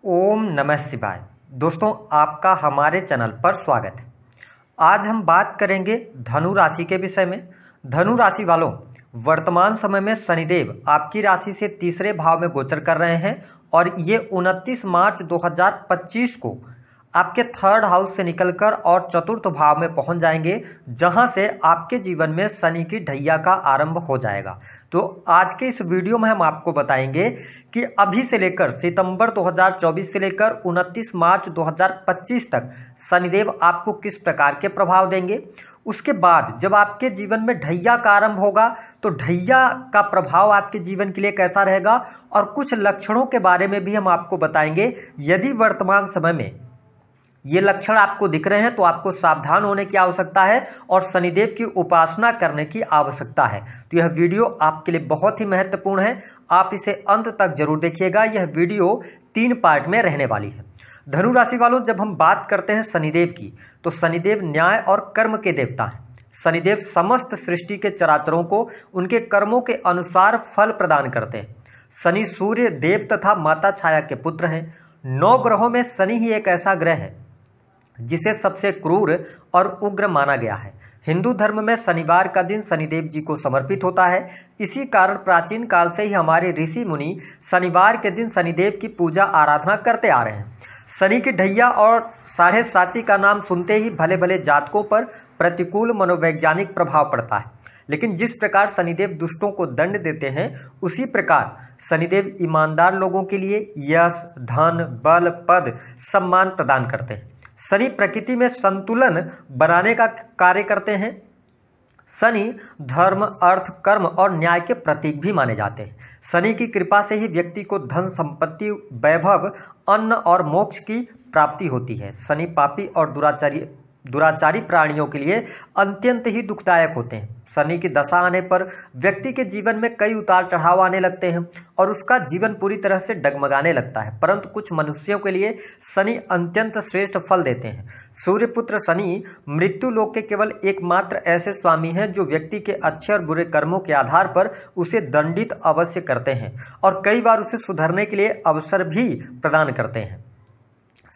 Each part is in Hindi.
ओम नमः शिवाय। दोस्तों, आपका हमारे चैनल पर स्वागत है। आज हम बात करेंगे धनु राशि के विषय में। धनु राशि वालों, वर्तमान समय में शनिदेव आपकी राशि से तीसरे भाव में गोचर कर रहे हैं और ये 29 मार्च 2025 को आपके थर्ड हाउस से निकलकर और चतुर्थ भाव में पहुंच जाएंगे, जहां से आपके जीवन में शनि की ढैया का आरंभ हो जाएगा। तो आज के इस वीडियो में हम आपको बताएंगे कि अभी से लेकर सितंबर 2024 से लेकर 29 मार्च 2025 तक शनिदेव आपको किस प्रकार के प्रभाव देंगे। उसके बाद जब आपके जीवन में ढैया का आरंभ होगा तो ढैया का प्रभाव आपके जीवन के लिए कैसा रहेगा, और कुछ लक्षणों के बारे में भी हम आपको बताएंगे। यदि वर्तमान समय में ये लक्षण आपको दिख रहे हैं तो आपको सावधान होने की आवश्यकता है और शनिदेव की उपासना करने की आवश्यकता है। तो यह वीडियो आपके लिए बहुत ही महत्वपूर्ण है, आप इसे अंत तक जरूर देखिएगा। यह वीडियो 3 पार्ट में रहने वाली है। धनु राशि वालों, जब हम बात करते हैं शनिदेव की, तो शनिदेव न्याय और कर्म के देवता हैं। शनिदेव समस्त सृष्टि के चराचरों को उनके कर्मों के अनुसार फल प्रदान करते हैं। शनि सूर्य देव तथा माता छाया के पुत्र हैं। 9 ग्रहों में शनि ही एक ऐसा ग्रह है जिसे सबसे क्रूर और उग्र माना गया है। हिंदू धर्म में शनिवार का दिन शनिदेव जी को समर्पित होता है। इसी कारण प्राचीन काल से ही हमारे ऋषि मुनि शनिवार के दिन शनिदेव की पूजा आराधना करते आ रहे हैं। शनि की ढैया और 7.5 का नाम सुनते ही भले भले जातकों पर प्रतिकूल मनोवैज्ञानिक प्रभाव पड़ता है, लेकिन जिस प्रकार शनिदेव दुष्टों को दंड देते हैं, उसी प्रकार शनिदेव ईमानदार लोगों के लिए यश, धन, बल, पद, सम्मान प्रदान करते हैं। शनि प्रकृति में संतुलन बनाने का कार्य करते हैं। शनि धर्म, अर्थ, कर्म और न्याय के प्रतीक भी माने जाते हैं। शनि की कृपा से ही व्यक्ति को धन, संपत्ति, वैभव, अन्न और मोक्ष की प्राप्ति होती है। शनि पापी और दुराचारी प्राणियों के लिए अत्यंत ही दुखदायक होते हैं। शनि की दशा आने पर व्यक्ति के जीवन में कई उतार चढ़ाव आने लगते हैं और उसका जीवन पूरी तरह से डगमगाने लगता है, परंतु कुछ मनुष्यों के लिए शनि अत्यंत श्रेष्ठ फल देते हैं। सूर्यपुत्र शनि मृत्यु लोक के केवल एकमात्र ऐसे स्वामी हैं जो व्यक्ति के अच्छे और बुरे कर्मों के आधार पर उसे दंडित अवश्य करते हैं और कई बार उसे सुधरने के लिए अवसर भी प्रदान करते हैं।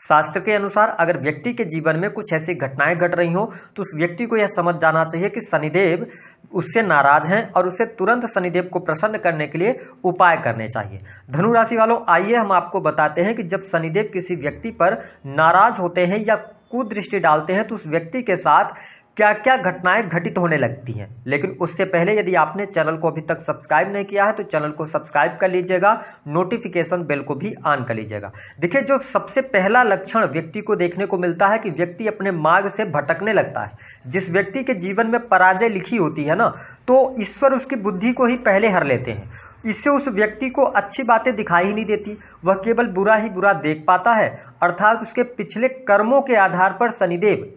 शास्त्र के अनुसार अगर व्यक्ति के जीवन में कुछ ऐसी घटनाएं घट रही हो तो उस व्यक्ति को यह समझ जाना चाहिए कि शनिदेव उससे नाराज हैं और उसे तुरंत शनिदेव को प्रसन्न करने के लिए उपाय करने चाहिए। धनु राशि वालों, आइए हम आपको बताते हैं कि जब शनिदेव किसी व्यक्ति पर नाराज होते हैं या कुदृष्टि डालते हैं तो उस व्यक्ति के साथ क्या क्या घटनाएं घटित होने लगती हैं। लेकिन उससे पहले यदि आपने चैनल को अभी तक सब्सक्राइब नहीं किया है तो चैनल को सब्सक्राइब कर लीजिएगा, नोटिफिकेशन बेल को भी ऑन कर लीजिएगा। देखिए, जो सबसे पहला लक्षण व्यक्ति को देखने को मिलता है कि व्यक्ति अपने मार्ग से भटकने लगता है। जिस व्यक्ति के जीवन में पराजय लिखी होती है ना, तो ईश्वर उसकी बुद्धि को ही पहले हर लेते हैं। इससे उस व्यक्ति को अच्छी बातें दिखाई ही नहीं देती, वह केवल बुरा ही बुरा देख पाता है। अर्थात उसके पिछले कर्मों के आधार पर शनिदेव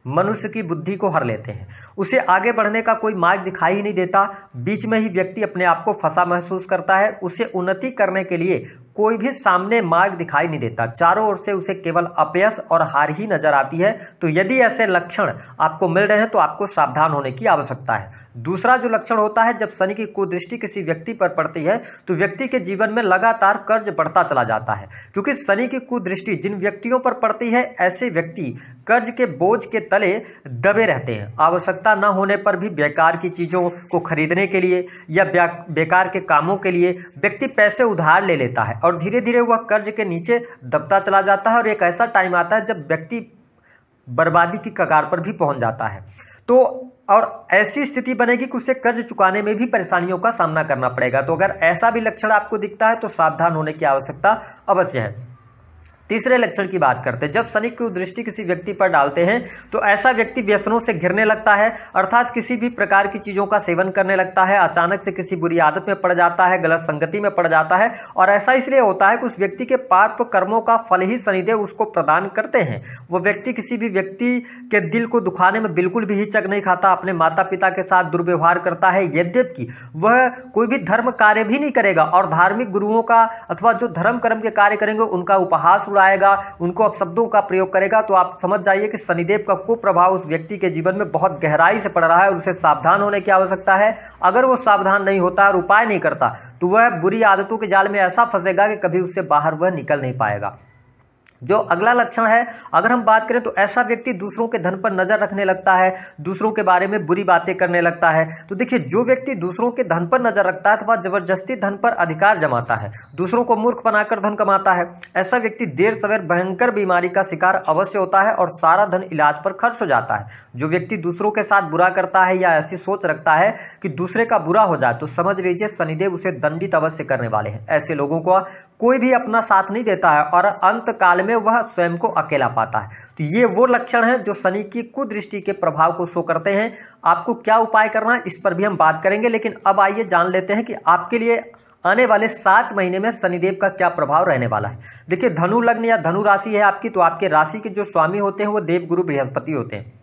मनुष्य की बुद्धि को हर लेते हैं। उसे आगे बढ़ने का कोई मार्ग दिखाई ही नहीं देता। बीच में ही व्यक्ति अपने आप को फंसा महसूस करता है। उसे उन्नति करने के लिए कोई भी सामने मार्ग दिखाई नहीं देता। चारों ओर से उसे केवल अपयश और हार ही नजर आती है। तो यदि ऐसे लक्षण आपको मिल रहे हैं तो आपको सावधान होने की आवश्यकता है। दूसरा जो लक्षण होता है, जब शनि की कुदृष्टि किसी व्यक्ति पर पड़ती है तो व्यक्ति के जीवन में लगातार कर्ज बढ़ता चला जाता है। क्योंकि शनि की कुदृष्टि जिन व्यक्तियों पर पड़ती है, ऐसे व्यक्ति कर्ज के बोझ के तले दबे रहते हैं। आवश्यकता न होने पर भी बेकार की चीजों को खरीदने के लिए या बेकार के कामों के लिए व्यक्ति पैसे उधार ले लेता है और धीरे धीरे वह कर्ज के नीचे दबता चला जाता है और एक ऐसा टाइम आता है जब व्यक्ति बर्बादी की कगार पर भी पहुंच जाता है। तो और ऐसी स्थिति बनेगी कि उसे कर्ज चुकाने में भी परेशानियों का सामना करना पड़ेगा। तो अगर ऐसा भी लक्षण आपको दिखता है तो सावधान होने की आवश्यकता अवश्य है। तीसरे लक्षण की बात करते हैं, जब शनि की दृष्टि किसी व्यक्ति पर डालते हैं तो ऐसा व्यक्ति व्यसनों से घिरने लगता है, अर्थात किसी भी प्रकार की चीजों का सेवन करने लगता है, अचानक से किसी बुरी आदत में पड़ जाता है, गलत संगति में पड़ जाता है। और ऐसा इसलिए होता है कि उस व्यक्ति के पाप कर्मों का फल ही शनिदेव उसको प्रदान करते हैं। वो व्यक्ति किसी भी व्यक्ति के दिल को दुखाने में बिल्कुल भी हिचक नहीं खाता, अपने माता पिता के साथ दुर्व्यवहार करता है, यद्यपि वह कोई भी धर्म कार्य भी नहीं करेगा और धार्मिक गुरुओं का अथवा जो धर्म कर्म के कार्य करेंगे उनका उपहास उड़ाएगा, उनको अपशब्दों का प्रयोग करेगा, तो आप समझ जाइए कि शनिदेव का कुप्रभाव उस व्यक्ति के जीवन में बहुत गहराई से पड़ रहा है और उसे सावधान होने की आवश्यकता है। अगर वो सावधान नहीं होता और उपाय नहीं करता तो वह बुरी आदतों के जाल में ऐसा फंसेगा कि कभी उससे बाहर वह निकल नहीं पाएगा। जो अगला लक्षण है, अगर हम बात करें तो ऐसा व्यक्ति दूसरों के धन पर नजर रखने लगता है, दूसरों के बारे में बुरी बातें करने लगता है। तो देखिए, जो व्यक्ति दूसरों के धन पर नजर रखता है तो वह जबरदस्ती धन पर अधिकार जमाता है, दूसरों को मूर्ख बनाकर धन कमाता है। ऐसा व्यक्ति देर सवेर भयंकर बीमारी का शिकार अवश्य होता है और सारा धन इलाज पर खर्च हो जाता है। जो व्यक्ति दूसरों के साथ बुरा करता है या ऐसी सोच रखता है कि दूसरे का बुरा हो जाए, तो समझ लीजिए शनिदेव उसे दंडित अवश्य करने वाले हैं। ऐसे लोगों को कोई भी अपना साथ नहीं देता है और अंत काल में वह स्वयं को अकेला पाता है। तो ये वो लक्षण हैं जो शनि की कुदृष्टि के प्रभाव को शो करते हैं। आपको क्या उपाय करना है इस पर भी हम बात करेंगे, लेकिन अब आइए जान लेते हैं कि आपके लिए आने वाले 7 महीने में शनिदेव का क्या प्रभाव रहने वाला है। देखिए, धनु लग्न या धनु राशि है आपकी, तो आपके राशि के जो स्वामी होते हैं वो देवगुरु बृहस्पति होते हैं।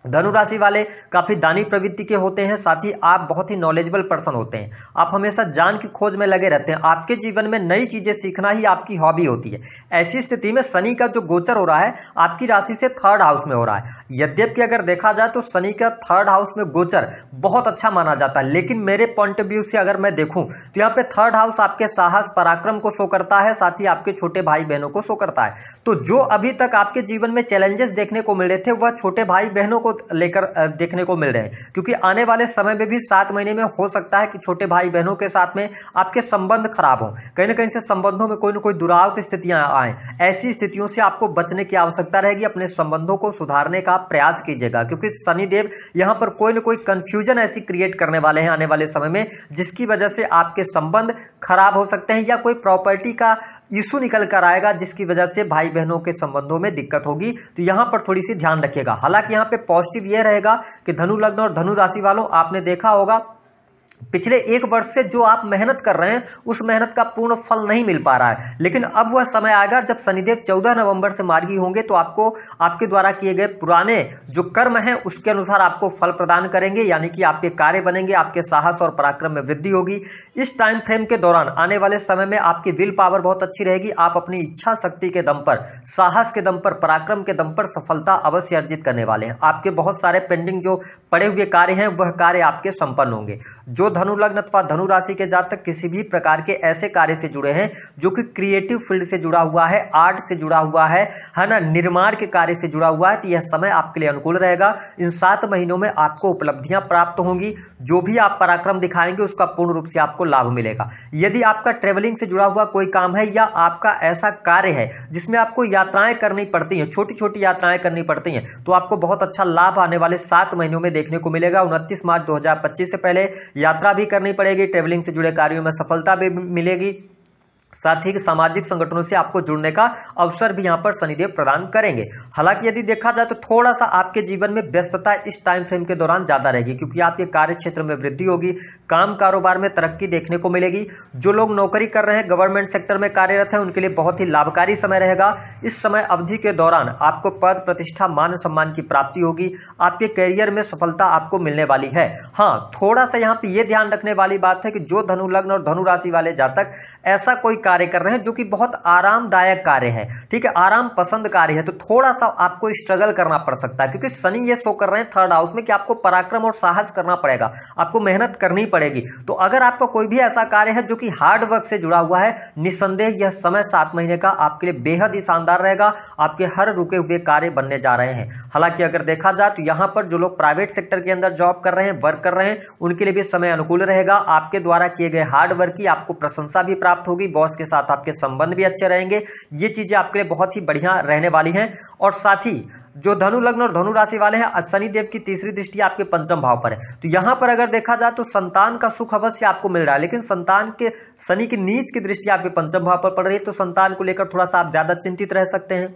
धनु राशि वाले काफी दानी प्रवृत्ति के होते हैं, साथ ही आप बहुत ही नॉलेजेबल पर्सन होते हैं। आप हमेशा ज्ञान की खोज में लगे रहते हैं, आपके जीवन में नई चीजें सीखना ही आपकी हॉबी होती है। ऐसी स्थिति में शनि का जो गोचर हो रहा है आपकी राशि से 3rd हाउस में हो रहा है। यद्यपि अगर देखा जाए तो शनि का 3rd हाउस में गोचर बहुत अच्छा माना जाता है, लेकिन मेरे पॉइंट ऑफ व्यू से अगर मैं देखूं तो यहाँ पे 3rd हाउस आपके साहस पराक्रम को शो करता है, साथ ही आपके छोटे भाई बहनों को शो करता है। तो जो अभी तक आपके जीवन में चैलेंजेस देखने को मिल रहे थे वह छोटे भाई बहनों को लेकर देखने को मिल रहे हैं, क्योंकि आने वाले समय में भी 7 महीने में हो सकता है कि छोटे भाई बहनों के साथ में आपके संबंध खराब हो, कहीं ना कहीं से संबंधों में कोई ना कोई दुराव की स्थितियां आए। ऐसी स्थितियों से आपको बचने की आवश्यकता रहेगी, अपने संबंधों को सुधारने का प्रयास कीजिएगा, क्योंकि शनिदेव यहां पर कोई ना कोई कंफ्यूजन ऐसी क्रिएट करने वाले हैं आने वाले समय में, जिसकी वजह से आपके संबंध खराब हो सकते हैं या कोई प्रॉपर्टी का इशू निकल कर आएगा, जिसकी वजह से भाई बहनों के संबंधों में दिक्कत होगी। तो यहां पर थोड़ी सी ध्यान रखिएगा। हालांकि यहां पे पॉजिटिव यह रहेगा कि धनु लग्न और धनु राशि वालों, आपने देखा होगा पिछले 1 वर्ष से जो आप मेहनत कर रहे हैं उस मेहनत का पूर्ण फल नहीं मिल पा रहा है, लेकिन अब वह समय आएगा जब शनिदेव 14 नवंबर से मार्गी होंगे तो आपको आपके द्वारा किए गए पुराने जो कर्म हैं उसके अनुसार आपको फल प्रदान करेंगे, यानी कि आपके कार्य बनेंगे, आपके साहस और पराक्रम में वृद्धि होगी। इस टाइम फ्रेम के दौरान आने वाले समय में आपकी विल पावर बहुत अच्छी रहेगी। आप अपनी इच्छा शक्ति के दम पर, साहस के दम पर, पराक्रम के दम पर सफलता अवश्य अर्जित करने वाले हैं। आपके बहुत सारे पेंडिंग जो पड़े हुए कार्य हैं वह कार्य आपके संपन्न होंगे। जो धनु लग्न अथवा धनु राशि के जातक किसी भी प्रकार के ऐसे कार्य से जुड़े हैं जो कि क्रिएटिव फील्ड से जुड़ा हुआ है, आर्ट से जुड़ा हुआ है ना, निर्माण के कार्य से जुड़ा हुआ है, तो यह समय आपके लिए अनुकूल रहेगा। इन 7 महीनों में आपको उपलब्धियां प्राप्त होंगी। जो भी आप पराक्रम दिखाएंगे उसका पूर्ण रूप से आपको लाभ मिलेगा। यदि आपका ट्रेवलिंग से जुड़ा हुआ कोई काम है या आपका ऐसा कार्य है जिसमें आपको यात्राएं करनी पड़ती हैं, छोटी छोटी यात्राएं करनी पड़ती हैं, तो आपको बहुत अच्छा लाभ आने वाले 7 महीनों में देखने को मिलेगा। 29 मार्च 2025 से पहले यात्रा भी करनी पड़ेगी, ट्रेवलिंग से जुड़े कार्यों में सफलता भी मिलेगी, साथ ही सामाजिक संगठनों से आपको जुड़ने का अवसर भी यहां पर शनिदेव प्रदान करेंगे। हालांकि यदि देखा जाए तो थोड़ा सा आपके जीवन में व्यस्तता इस टाइम फ्रेम के दौरान ज्यादा रहेगी, क्योंकि आपके कार्य क्षेत्र में वृद्धि होगी, काम कारोबार में तरक्की देखने को मिलेगी। जो लोग नौकरी कर रहे हैं, गवर्नमेंट सेक्टर में कार्यरत है, उनके लिए बहुत ही लाभकारी समय रहेगा। इस समय अवधि के दौरान आपको पद प्रतिष्ठा मान सम्मान की प्राप्ति होगी, आपके करियर में सफलता आपको मिलने वाली है। हाँ, थोड़ा सा यहाँ पे यह ध्यान रखने वाली बात है कि जो धनु लग्न और धनु राशि वाले जातक ऐसा कोई कार्य कर रहे हैं जो कि बहुत आरामदायक कार्य है, ठीक है, आराम पसंद कार्य है, तो थोड़ा सा आपको स्ट्रगल करना पड़ सकता है, क्योंकि शनि ये शो कर रहे हैं 3rd हाउस में कि आपको पराक्रम और साहस करना पड़ेगा, आपको मेहनत करनी पड़ेगी। तो अगर आपका कोई भी ऐसा कार्य है जो कि हार्ड वर्क से जुड़ा हुआ है, निसंदेह यह समय 7 महीने का आपके लिए बेहद ही शानदार रहेगा। आपके हर रुके हुए कार्य बनने जा रहे हैं। हालांकि अगर देखा जाए तो यहां पर जो लोग प्राइवेट सेक्टर के अंदर जॉब कर रहे हैं, वर्क कर रहे हैं, उनके लिए भी समय अनुकूल रहेगा। आपके द्वारा किए गए हार्ड वर्क की आपको प्रशंसा भी प्राप्त होगी, बॉस के साथ आपके संबंध भी अच्छे रहेंगे। ये चीजें आपके लिए बहुत ही बढ़िया रहने वाली हैं। और साथ ही जो धनु लग्न और धनु राशि वाले हैं, शनि देव की तीसरी दृष्टि आपके पंचम भाव पर है, तो यहां पर अगर देखा जाए तो संतान का सुख अवश्य आपको मिल रहा है, लेकिन संतान के शनि की नीच की दृष्टि आपके पंचम भाव पर पड़ रही है, तो संतान को लेकर थोड़ा सा आप ज्यादा चिंतित रह सकते हैं।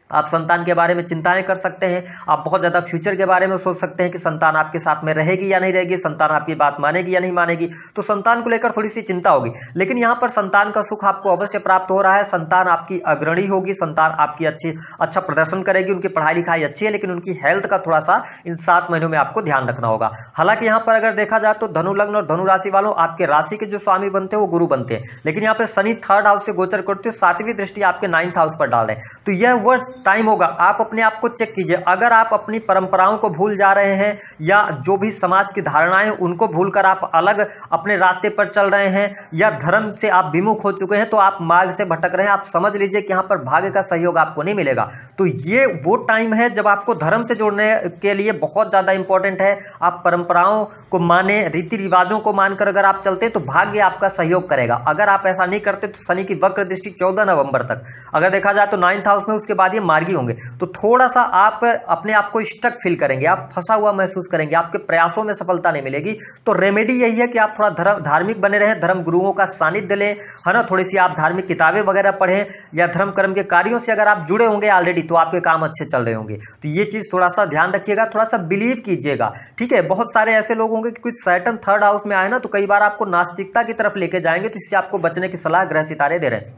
आप संतान के बारे में चिंताएं कर सकते हैं। आप बहुत ज़्यादा फ्यूचर के बारे में सोच सकते हैं कि संतान आपके साथ में रहेगी या नहीं रहेगी, संतान आपकी बात मानेगी या नहीं मानेगी। तो संतान को लेकर थोड़ी सी चिंता होगी। लेकिन यहाँ पर संतान का सुख आपको अवश्य प्राप्त हो रहा है। संतान आपकी अग्रणी होगी, संतान आपकी अच्छा प्रदर्शन करेगी, उनकी पढ़ाई लिखाई अच्छी है, लेकिन उनकी हेल्थ का थोड़ा सा इन 7 महीनों में आपको ध्यान रखना होगा। हालांकि यहाँ पर अगर देखा जाए तो धनु लग्न और धनु राशि वालों, आपके राशि के जो स्वामी बनते हैं वो गुरु बनते हैं, लेकिन यहाँ पे शनि 3rd हाउस से गोचर करते हुए 7वीं दृष्टि आपके 9th हाउस पर डाल रहे हैं। तो यह वो टाइम होगा, आप अपने आप को चेक कीजिए। अगर आप अपनी परंपराओं को भूल जा रहे हैं या जो भी समाज की धारणाएं उनको भूलकर आप अलग अपने रास्ते पर चल रहे हैं या धर्म से आप विमुख हो चुके हैं, तो आप मार्ग से भटक रहे हैं। आप समझ लीजिए कि यहां पर भाग्य का सहयोग आपको नहीं मिलेगा। तो ये वो टाइम है जब आपको धर्म से जोड़ने के लिए बहुत ज्यादा इंपॉर्टेंट है। आप परंपराओं को माने, रीति रिवाजों को मानकर अगर आप चलते तो भाग्य आपका सहयोग करेगा। अगर आप ऐसा नहीं करते तो शनि की वक्र दृष्टि 14 नवंबर तक अगर देखा जाए तो 9th हाउस में, उसके बाद ये मार्गी होंगे। तो थोड़ा सा आप अपने आप को स्टक फील करेंगे, आप फंसा हुआ महसूस करेंगे, आपके प्रयासों में सफलता नहीं मिलेगी। तो रेमेडी यही है कि आप थोड़ा धार्मिक बने रहें, धर्म गुरुओं का सानिध्य लें, है ना। थोड़ी सी आप धार्मिक किताबें वगैरह पढ़ें या धर्म कर्म के कार्यों से अगर आप जुड़े होंगे ऑलरेडी तो आपके काम अच्छे चल रहे होंगे। तो ये चीज थोड़ा सा ध्यान रखिएगा, थोड़ा सा बिलीव कीजिएगा, ठीक है। बहुत सारे ऐसे लोग होंगे कि कुछ सैटर्न 3rd हाउस में आए ना तो कई बार आपको नास्तिकता की तरफ लेके जाएंगे, तो इससे आपको बचने की सलाह ग्रह सितारे दे रहे हैं।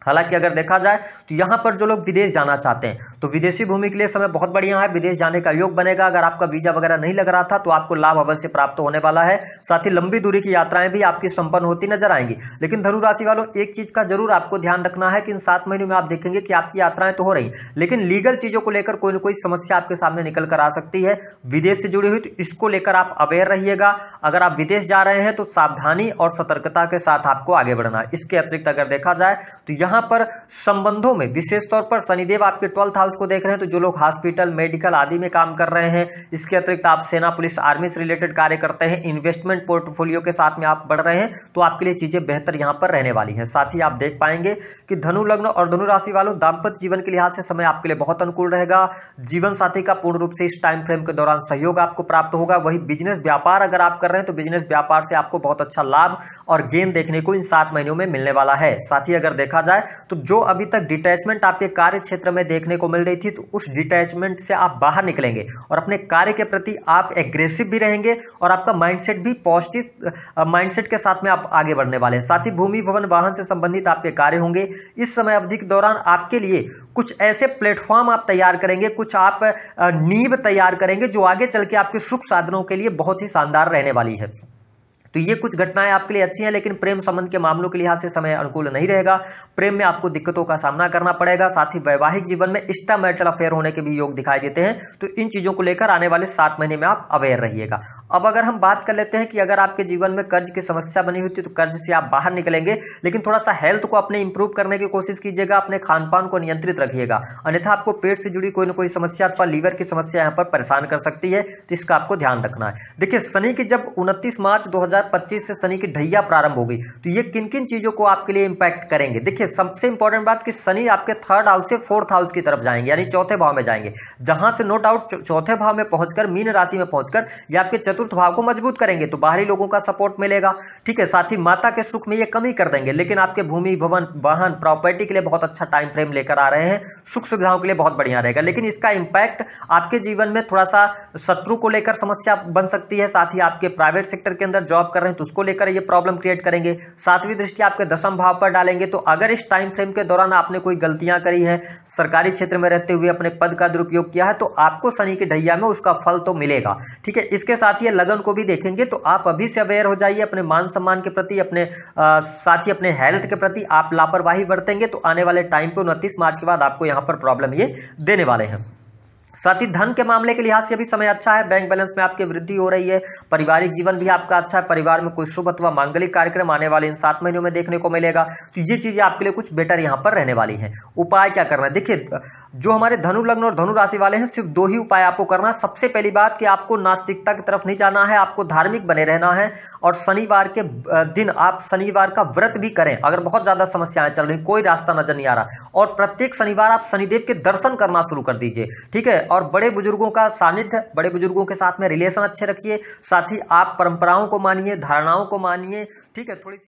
हालांकि अगर देखा जाए तो यहां पर जो लोग विदेश जाना चाहते हैं तो विदेशी भूमि के लिए समय बहुत बढ़िया है, विदेश जाने का योग बनेगा। अगर आपका वीजा वगैरह नहीं लग रहा था तो आपको लाभ अवश्य प्राप्त होने वाला है। साथ ही लंबी दूरी की यात्राएं भी आपकी संपन्न होती नजर आएंगी। लेकिन धनु राशि वालों, एक चीज का जरूर आपको ध्यान रखना है कि इन 7 महीनों में आप देखेंगे कि आपकी यात्राएं तो हो रही, लेकिन लीगल चीजों को लेकर कोई ना कोई समस्या आपके सामने निकल कर आ सकती है विदेश से जुड़ी हुई। तो इसको लेकर आप अवेयर रहिएगा। अगर आप विदेश जा रहे हैं तो सावधानी और सतर्कता के साथ आपको आगे बढ़ना है। इसके अतिरिक्त अगर देखा जाए तो यहां पर संबंधों में विशेष तौर पर शनिदेव आपके 12th हाउस को देख रहे हैं। तो जो लोग हॉस्पिटल, मेडिकल आदि में काम कर रहे हैं, इसके अतिरिक्त आप सेना, पुलिस, आर्मी से रिलेटेड कार्य करते हैं, इन्वेस्टमेंट पोर्टफोलियो के साथ में आप बढ़ रहे हैं, तो आपके लिए चीजें बेहतर यहां पर रहने वाली हैं। साथ ही आप देख पाएंगे कि धनु लग्न और धनु राशि वालों, दाम्पत्य जीवन के लिहाज से समय आपके लिए बहुत अनुकूल रहेगा। जीवन साथी का पूर्ण रूप से इस टाइम फ्रेम के दौरान सहयोग आपको प्राप्त होगा। वही बिजनेस व्यापार अगर आप कर रहे हैं तो बिजनेस व्यापार से आपको बहुत अच्छा लाभ और गेन देखने को इन 7 महीनों में मिलने वाला है। साथ ही अगर देखा जाए तो जो अभी तक डिटैचमेंट आपके कार्य क्षेत्र में देखने को मिल रही थी, तो उस डिटैचमेंट से आप बाहर निकलेंगे और अपने कार्य के प्रति आप एग्रेसिव भी रहेंगे और आपका माइंडसेट भी पॉजिटिव माइंडसेट के साथ में आप आगे बढ़ने वाले हैं। साथ ही भूमि, भवन, वाहन से संबंधित आपके कार्य होंगे। इस समय अवधि के दौरान आपके लिए कुछ ऐसे प्लेटफॉर्म आप तैयार करेंगे, कुछ आप नींव तैयार करेंगे जो आगे चल के आपके सुख साधनों के लिए बहुत ही शानदार रहने वाली है। तो ये कुछ घटनाएं आपके लिए अच्छी हैं, लेकिन प्रेम संबंध के मामलों के लिहाज से समय अनुकूल नहीं रहेगा। प्रेम में आपको दिक्कतों का सामना करना पड़ेगा। साथ ही वैवाहिक जीवन में एक्स्ट्रा मैरिटल अफेयर होने के भी योग दिखाई देते हैं। तो इन चीजों को लेकर आने वाले 7 महीने में आप अवेयर रहिएगा। अब अगर हम बात कर लेते हैं कि अगर आपके जीवन में कर्ज की समस्या बनी हुई थी तो कर्ज से आप बाहर निकलेंगे, लेकिन थोड़ा सा हेल्थ को अपने इंप्रूव करने की कोशिश कीजिएगा, अपने खान पान को नियंत्रित रखिएगा, अन्यथा आपको पेट से जुड़ी कोई ना कोई समस्या अथवा लीवर की समस्या यहाँ पर परेशान कर सकती है। तो इसका आपको ध्यान रखना है। देखिए, शनि की जब 29 मार्च 2025 से शनि ढैया प्रारंभ होगी तो ये किन किन चीजों को आपके लिए इंपैक्ट करेंगे। देखिए, सबसे इंपॉर्टेंट बात कि शनि आपके 3rd हाउस से 4th हाउस की तरफ जाएंगे, यानी 4थे भाव में जाएंगे, जहां से नो डाउट 4थे भाव में पहुंचकर मीन राशि में पहुंचकर ये आपके 4th भाव को मजबूत करेंगे। तो बाहरी लोगों का सपोर्ट मिलेगा, ठीक है। साथ ही माता के सुख में ये कमी कर देंगे, लेकिन आपके भूमि, भवन, वाहन, प्रॉपर्टी के लिए बहुत अच्छा टाइम फ्रेम लेकर आ रहे हैं। सुख सुविधाओं के लिए बहुत बढ़िया रहेगा, लेकिन इसका इंपैक्ट आपके जीवन में थोड़ा सा शत्रु को लेकर समस्या बन सकती है। साथ ही आपके प्राइवेट सेक्टर के अंदर जॉब कर रहे हैं तो उसको लेकर ये प्रॉब्लम क्रिएट करेंगे। 7वीं दृष्टि आपके 10th भाव पर डालेंगे। तो अगर इस टाइम फ्रेम के दौरान आपने कोई गलतियां करी है, सरकारी क्षेत्र में रहते हुए अपने पद का दुरुपयोग किया है, तो आपको शनि की ढैया में उसका फल तो मिलेगा, ठीक है। इसके साथ ही लगन को भी देखेंगे, तो आप अभी से अवेयर हो जाइए अपने मान सम्मान के प्रति, अपने साथ ही अपने हेल्थ के प्रति आप लापरवाही बरतेंगे तो आने वाले टाइम पे 29 मार्च के बाद आपको यहां पर प्रॉब्लम ये देने वाले हैं। साथ ही धन के मामले के लिहाज से भी समय अच्छा है। बैंक बैलेंस में आपकी वृद्धि हो रही है। पारिवारिक जीवन भी आपका अच्छा है। परिवार में कोई शुभ अथवा मांगलिक कार्यक्रम आने वाले इन 7 महीनों में देखने को मिलेगा। तो ये चीजें आपके लिए कुछ बेटर यहां पर रहने वाली हैं। उपाय क्या करना है? देखिए, जो हमारे धनु लग्न और धनु राशि वाले हैं, सिर्फ 2 ही उपाय आपको करना है। सबसे पहली बात कि आपको नास्तिकता की तरफ नहीं जाना है, आपको धार्मिक बने रहना है और शनिवार के दिन आप शनिवार का व्रत भी करें। अगर बहुत ज्यादा समस्याएं चल रही, कोई रास्ता नजर नहीं आ रहा, और प्रत्येक शनिवार आप शनिदेव के दर्शन करना शुरू कर दीजिए, ठीक है। और बड़े बुजुर्गों का सानिध्य, बड़े बुजुर्गों के साथ में रिलेशन अच्छे रखिए। साथ ही आप परंपराओं को मानिए, धारणाओं को मानिए, ठीक है। थोड़ी